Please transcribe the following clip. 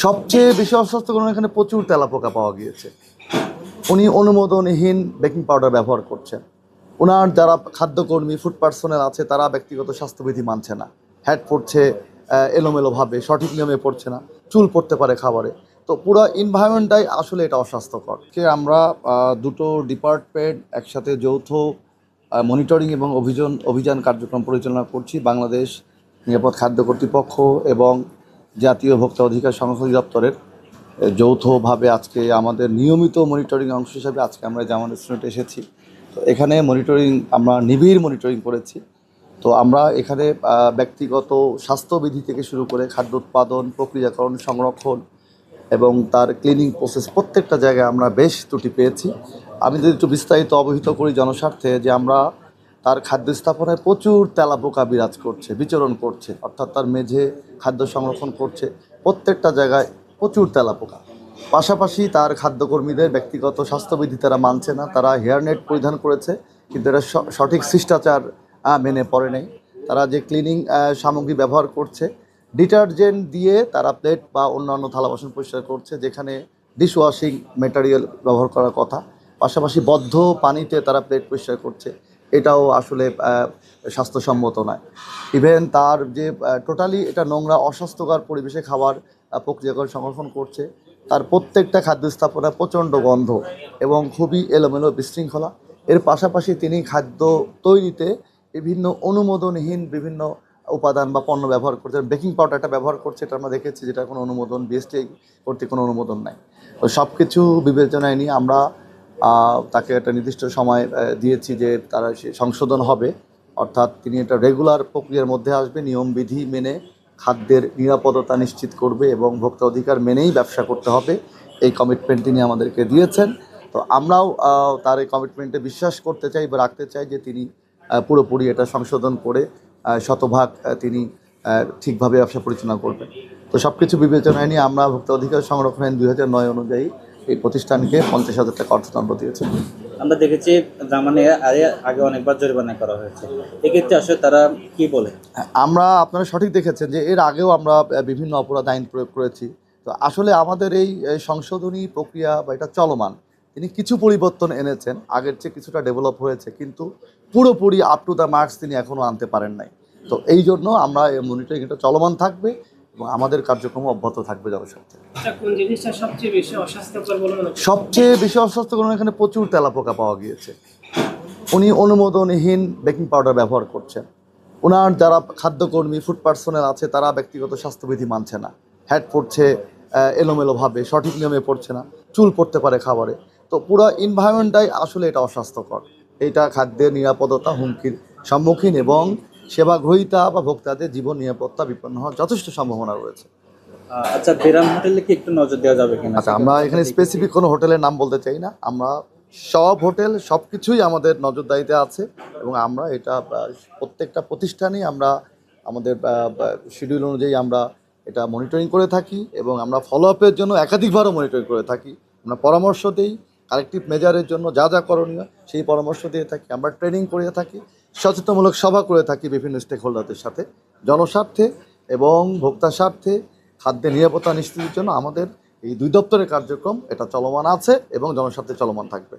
সবচেয়ে বেশি অস্বাস্থ্যকর এখানে প্রচুর তেলাপোকা পাওয়া গিয়েছে। উনি অনুমোদনহীন বেকিং পাউডার ব্যবহার করছেন। ওনার যারা খাদ্যকর্মী ফুড পার্সোনাল আছে তারা ব্যক্তিগত স্বাস্থ্যবিধি মানছে না, হ্যাট পড়ছে এলোমেলোভাবে, সঠিক নিয়মে পড়ছে না, চুল পড়তে পারে খাবারে। তো পুরো এনভায়রনমেন্টটাই আসলে এটা অস্বাস্থ্যকর। আমরা দুটো ডিপার্টমেন্ট একসাথে যৌথ মনিটরিং এবং অভিযান কার্যক্রম পরিচালনা করছি। বাংলাদেশ নিরাপদ খাদ্য কর্তৃপক্ষ এবং জাতীয় ভোক্তা অধিকার সংরক্ষণ দপ্তরের যৌথভাবে আজকে আমাদের নিয়মিত মনিটরিং অংশ হিসাবে আজকে আমরা জামান রেস্টুরেন্টে এসেছি। তো এখানে মনিটরিং আমরা নিবিড় মনিটরিং করেছি। তো আমরা এখানে ব্যক্তিগত স্বাস্থ্যবিধি থেকে শুরু করে খাদ্য উৎপাদন, প্রক্রিয়াকরণ, সংরক্ষণ এবং তার ক্লিনিং প্রসেস প্রত্যেকটা জায়গায় আমরা বেশ ত্রুটি পেয়েছি। আমি যদি একটু বিস্তারিত অবহিত করি জনস্বার্থে, যে আমরা তার খাদ্য স্থাপনায় প্রচুর তেলাপোকা বিরাজ করছে, বিচরণ করছে, অর্থাৎ তার মেঝে খাদ্য সংরক্ষণ করছে, প্রত্যেকটা জায়গায় প্রচুর তেলাপোকা। পাশাপাশি তার খাদ্যকর্মীদের ব্যক্তিগত স্বাস্থ্যবিধি তারা মানছে না, তারা হেয়ারনেট পরিধান করেছে কিন্তু এরা সঠিক শিষ্টাচার মেনে পড়ে নেই। তারা যে ক্লিনিং সামগ্রী ব্যবহার করছে, ডিটারজেন্ট দিয়ে তারা প্লেট বা অন্যান্য থালা বাসন পরিষ্কার করছে, যেখানে ডিশওয়াশিং ম্যাটেরিয়াল ব্যবহার করার কথা। পাশাপাশি বদ্ধ পানিতে তারা প্লেট পরিষ্কার করছে, এটাও আসলে স্বাস্থ্যসম্মত নয়। ইভেন তার যে টোটালি এটা নোংরা অস্বাস্থ্যকর পরিবেশে খাবার প্রক্রিয়াকরণ সংরক্ষণ করছে। তার প্রত্যেকটা খাদ্য স্থাপনায় প্রচণ্ড গন্ধ এবং খুবই এলোমেলো বিশৃঙ্খলা। এর পাশাপাশি তিনি খাদ্য তৈরিতে বিভিন্ন অনুমোদনহীন বিভিন্ন উপাদান বা পণ্য ব্যবহার করছে। বেকিং পাউডারটা ব্যবহার করছে, এটা আমরা দেখেছি, যেটা কোনো অনুমোদন বিএসটিআই কর্তৃক কোনো অনুমোদন নাই। তো সব কিছু বিবেচনায় নিয়ে আমরা তাকে একটা নির্দিষ্ট সময় দিয়েছি যে তারা সে সংশোধন হবে, অর্থাৎ তিনি একটা রেগুলার প্রক্রিয়ার মধ্যে আসবে, নিয়মবিধি মেনে খাদ্যের নিরাপদতা নিশ্চিত করবে এবং ভোক্তা অধিকার মেনেই ব্যবসা করতে হবে। এই কমিটমেন্ট তিনি আমাদেরকে দিয়েছেন। তো আমরাও তার এই কমিটমেন্টে বিশ্বাস করতে চাই বা রাখতে চাই যে তিনি পুরোপুরি এটা সংশোধন করে শতভাগ তিনি ঠিকভাবে ব্যবসা পরিচালনা করবেন। তো সব কিছু বিবেচনায় নিয়ে আমরা ভোক্তা অধিকার সংরক্ষণ আইন 2009 অনুযায়ী এই প্রতিষ্ঠানকে 50,000 টাকা অর্থদণ্ড দিয়েছে। আমরা দেখেছি জামানে আগে অনেকবার জরিমানা করা হয়েছে, এক্ষেত্রে আসলে তারা কি বলে? আমরা আপনারা সঠিক দেখেছেন যে এর আগেও আমরা বিভিন্ন অপরাধ আইন প্রয়োগ করেছি। তো আসলে আমাদের এই সংশোধনী প্রক্রিয়া বা এটা চলমান। তিনি কিছু পরিবর্তন এনেছেন, আগের চেয়ে কিছুটা ডেভেলপ হয়েছে, কিন্তু পুরোপুরি আপ টু দ্য মার্কস তিনি এখনও আনতে পারেন নাই। তো এই জন্য আমরা এই মনিটরিং এটা চলমান থাকবে এবং আমাদের কার্যক্রম অব্যাহত থাকবে জনস্বার্থে। কোন জিনিসটা সবচেয়ে বেশি অস্বাস্থ্যকর বলে মনে হয়? সবচেয়ে বেশি অস্বাস্থ্যকর এখানে প্রচুর তেলাপোকা পাওয়া গিয়েছে। উনি অনুমোদনহীন বেকিং পাউডার ব্যবহার করছেন। ওনার যারা খাদ্যকর্মী ফুড পার্সোনাল আছে তারা ব্যক্তিগত স্বাস্থ্যবিধি মানছে না, হ্যাট পড়ছে এলোমেলোভাবে, সঠিক নিয়মে পড়ছে না, চুল পড়তে পারে খাবারে। তো পুরো এনভায়রনমেন্টটাই আসলে এটা অস্বাস্থ্যকর। এটা খাদ্যের নিরাপদতা হুমকির সম্মুখীন এবং সেবা গ্রহীতা বা ভোক্তাদের জীবন নিরাপত্তা বিপন্ন হওয়ার যথেষ্ট সম্ভাবনা রয়েছে। আচ্ছা, বেরাম হোটেলে কি একটু নজর দেওয়া যাবে কিনা? আচ্ছা, আমরা এখানে স্পেসিফিক কোনো হোটেলের নাম বলতে চাই না। আমরা সব হোটেল সব কিছুই আমাদের নজরদারিতে আছে এবং আমরা এটা প্রত্যেকটা প্রতিষ্ঠানেই আমরা আমাদের শিডিউল অনুযায়ী আমরা এটা মনিটরিং করে থাকি এবং আমরা ফলো আপের জন্য একাধিকবারও মনিটরিং করে থাকি। আমরা পরামর্শ দিই, কালেকটিভ মেজারের জন্য যা যা করণীয় সেই পরামর্শ দিয়ে থাকি। আমরা ট্রেনিং করে থাকি, সচেতনমূলক সভা করে থাকি বিভিন্ন স্টেক হোল্ডারদের সাথে। জনস্বার্থে এবং ভোক্তা স্বার্থে খাদ্যের নিরাপত্তা নিশ্চিতের জন্য আমাদের এই দুই দপ্তরের কার্যক্রম এটা চলমান আছে এবং জনস্বার্থে চলমান থাকবে।